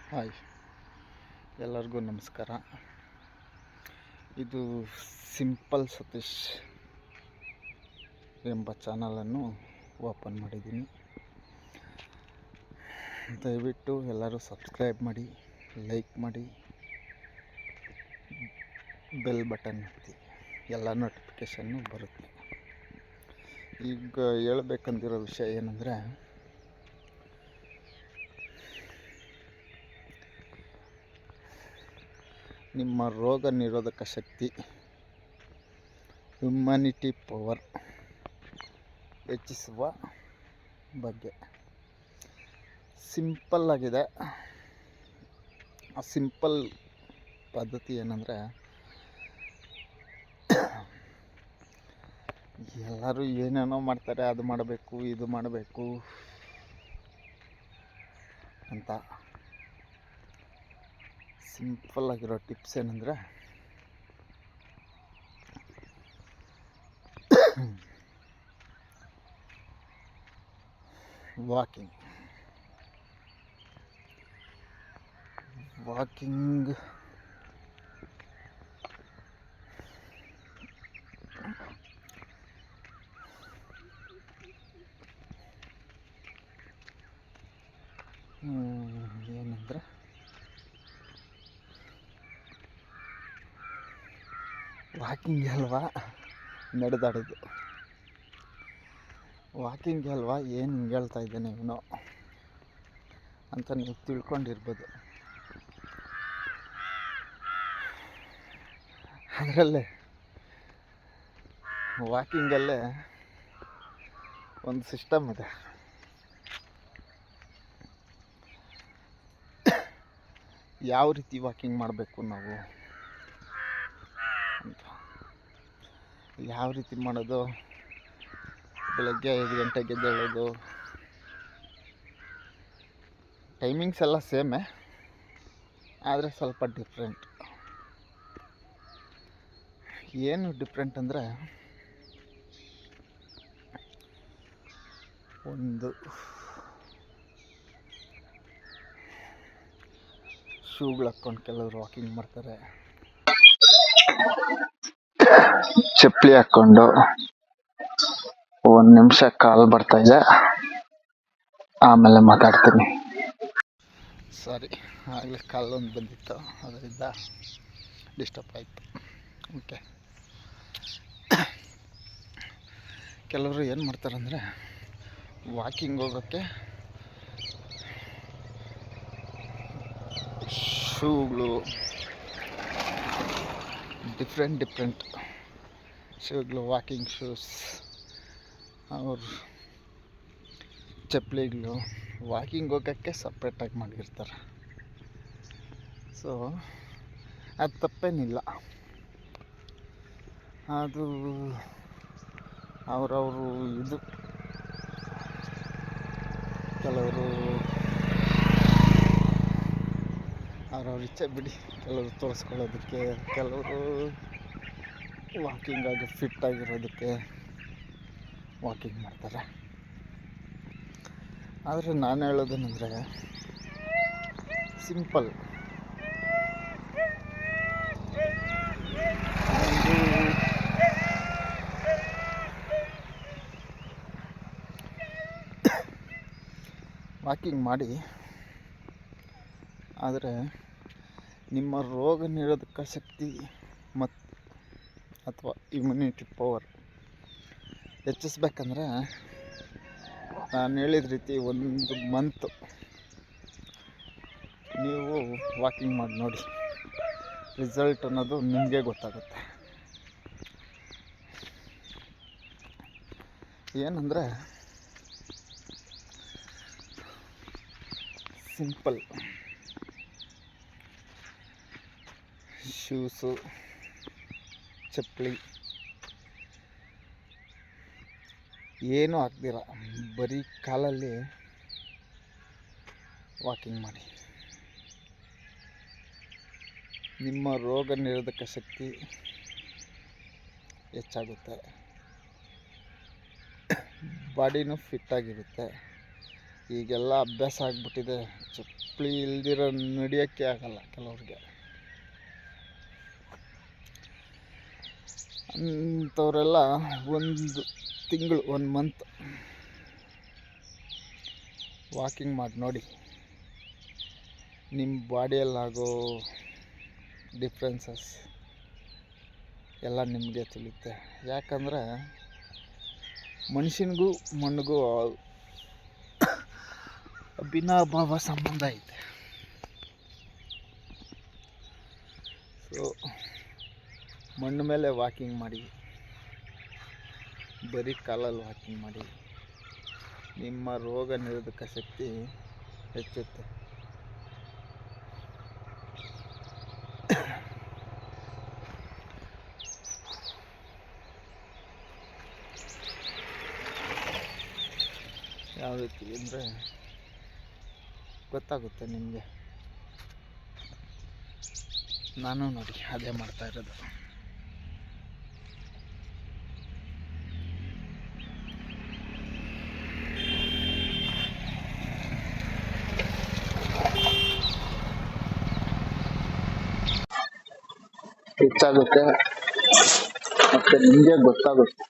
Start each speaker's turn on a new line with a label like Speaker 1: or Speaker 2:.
Speaker 1: Hi, ಎಲ್ಲರಿಗೂ ನಮಸ್ಕಾರ. ಇದು ಸಿಂಪಲ್ ಸತೀಶ್ ಎಂಬ ಚಾನಲನ್ನು ಓಪನ್ ಮಾಡಿದ್ದೀನಿ. ದಯವಿಟ್ಟು ಎಲ್ಲರೂ ಸಬ್ಸ್ಕ್ರೈಬ್ ಮಾಡಿ, ಲೈಕ್ ಮಾಡಿ, ಬೆಲ್ ಬಟನ್ ಒತ್ತಿ, ಎಲ್ಲ ನೋಟಿಫಿಕೇಷನ್ನು ಬರುತ್ತೆ. ಈಗ ಹೇಳಬೇಕಂದಿರೋ ವಿಷಯ ಏನಂದರೆ, ನಿಮ್ಮ ರೋಗ ನಿರೋಧಕ ಶಕ್ತಿ, ಹ್ಯುಮ್ಯಾನಿಟಿ ಪವರ್ ಹೆಚ್ಚಿಸುವ ಬಗ್ಗೆ ಸಿಂಪಲ್ ಆಗಿದೆ. ಆ ಸಿಂಪಲ್ ಪದ್ಧತಿ ಏನಂದರೆ, ಎಲ್ಲರೂ ಏನೇನೋ ಮಾಡ್ತಾರೆ, ಅದು ಮಾಡಬೇಕು ಇದು ಮಾಡಬೇಕು ಅಂತ. ಸಿಂಪಲ್ ಆಗಿರೋ ಟಿಪ್ಸ್ ಏನಂದರೆ, ವಾಕಿಂಗ್ ಏನಂದರೆ, ವಾಕಿಂಗ್ ಅಲ್ವಾ ನಡೆದಾಡೋದು. ವಾಕಿಂಗ್ ಅಲ್ವಾ ಏನು ಹಿಂಗೆ ಹೇಳ್ತಾ ಇದ್ದೇನೆ ಇವನು ಅಂತ ನೀವು ತಿಳ್ಕೊಂಡಿರ್ಬೋದು. ಅದರಲ್ಲೇ ವಾಕಿಂಗಲ್ಲೇ ಒಂದು ಸಿಸ್ಟಮ್ ಇದೆ. ಯಾವ ರೀತಿ ವಾಕಿಂಗ್ ಮಾಡಬೇಕು ನಾವು ಅಂತ. ಯಾವ ರೀತಿ ಮಾಡೋದು? ಬೆಳಗ್ಗೆ 5 ಗಂಟೆಗೆ ಎದ್ದೇಳೋದು. ಟೈಮಿಂಗ್ಸ್ ಎಲ್ಲ ಸೇಮೇ, ಆದರೆ ಸ್ವಲ್ಪ ಡಿಫ್ರೆಂಟ್. ಏನು ಡಿಫ್ರೆಂಟ್ ಅಂದರೆ, ಒಂದು ಶೂಗಳು ಹಾಕ್ಕೊಂಡು ಕೆಲವರು ವಾಕಿಂಗ್ ಮಾಡ್ತಾರೆ, ಚಪ್ಪಲಿ ಹಾಕ್ಕೊಂಡು. 1 ನಿಮಿಷ ಕಾಲ್ ಬರ್ತಾ ಇದೆ, ಆಮೇಲೆ ಮಾತಾಡ್ತೀನಿ. ಸಾರಿ, ಆಗಲೇ ಕಾಲೊಂದು ಬಂದಿತ್ತು, ಅದರಿಂದ ಡಿಸ್ಟರ್ಬ್ ಆಯಿತು. ಓಕೆ, ಕೆಲವರು ಏನು ಮಾಡ್ತಾರಂದರೆ, ವಾಕಿಂಗ್ ಹೋಗೋಕ್ಕೆ ಶೂಗಳು ಡಿಫ್ರೆಂಟ್ ಶೂಗಳು, ವಾಕಿಂಗ್ ಶೂಸ್, ಅವ್ರ ಚಪ್ಪಲಿಗಳು ವಾಕಿಂಗ್ ಹೋಗೋಕ್ಕೆ ಸಪ್ರೇಟಾಗಿ ಮಾಡಿರ್ತಾರೆ. ಸೊ ಅದು ತಪ್ಪೇನಿಲ್ಲ. ಅದು ಅವರವರು ಇದು. ಕೆಲವರು ಅವ್ರವ್ರ ಇಚ್ಛೆ ಬಿಡಿ. ಕೆಲವರು ತೋರಿಸ್ಕೊಳ್ಳೋದಕ್ಕೆ, ಕೆಲವರು ವಾಕಿಂಗ್ ಆಗಿ ಫಿಟ್ ಆಗಿರೋದಕ್ಕೆ ವಾಕಿಂಗ್ ಮಾಡ್ತಾರೆ. ಆದರೆ ನಾನು ಹೇಳೋದೇನೆಂದರೆ, ಸಿಂಪಲ್. ವಾಕಿಂಗ್ ಮಾಡಿ, ಆದರೆ ನಿಮ್ಮ ರೋಗ ನಿರೋಧಕ ಶಕ್ತಿ ಅಥವಾ ಇಮ್ಯುನಿಟಿ ಪವರ್ ಹೆಚ್ಚಿಸ್ಬೇಕಂದ್ರೆ, ನಾನು ಹೇಳಿದ ರೀತಿ 1 ಮಂತ್ ನೀವು ವಾಕಿಂಗ್ ಮಾಡಿ ನೋಡಿ. ರಿಸಲ್ಟ್ ಅನ್ನೋದು ನಿಮಗೆ ಗೊತ್ತಾಗುತ್ತೆ. ಏನಂದರೆ, ಸಿಂಪಲ್. ಶೂಸು, ಚಪ್ಪಲಿ ಏನೂ ಹಾಕ್ದಿರ, ಬರೀ ಕಾಲಲ್ಲಿ ವಾಕಿಂಗ್ ಮಾಡಿ. ನಿಮ್ಮ ರೋಗ ನಿರೋಧಕ ಶಕ್ತಿ ಹೆಚ್ಚಾಗುತ್ತೆ, ಬಾಡಿನೂ ಫಿಟ್ಟಾಗಿರುತ್ತೆ, ಈಗೆಲ್ಲ ಅಭ್ಯಾಸ ಆಗಿಬಿಟ್ಟಿದೆ. ಚಪ್ಪಲಿ ಇಲ್ದಿರೋ ನಡೆಯೋಕ್ಕೆ ಆಗಲ್ಲ ಕೆಲವ್ರಿಗೆ. ಅಂಥವರೆಲ್ಲ ಒಂದು ತಿಂಗಳು 1 ಮಂತ್ ವಾಕಿಂಗ್ ಮಾಡಿ ನೋಡಿ, ನಿಮ್ಮ ಬಾಡಿಯಲ್ಲಾಗೋ ಡಿಫ್ರೆನ್ಸಸ್ ಎಲ್ಲ ನಿಮಗೆ ತಿಳಿಯುತ್ತೆ. ಯಾಕಂದರೆ ಮನುಷ್ಯನಿಗೂ ಮಣ್ಣಿಗೂ ಅವಿನಾಭಾವ ಸಂಬಂಧ ಐತೆ. ಸೊ ಮಣ್ಣು ಮೇಲೆ ವಾಕಿಂಗ್ ಮಾಡಿ, ಬರೀ ಕಾಲಲ್ಲಿ ವಾಕಿಂಗ್ ಮಾಡಿ, ನಿಮ್ಮ ರೋಗ ನಿರೋಧಕ ಶಕ್ತಿ ಹೆಚ್ಚುತ್ತೆ. ಯಾವ ರೀತಿ ಅಂದರೆ ಗೊತ್ತಾಗುತ್ತೆ ನಿಮಗೆ. ನಾನು ನೋಡಿ ಅದೇ ಮಾಡ್ತಾ ಇರೋದು. ಹೆಚ್ಚಾಗುತ್ತೆ ಮತ್ತು ನಿಮಗೆ ಗೊತ್ತಾಗುತ್ತೆ.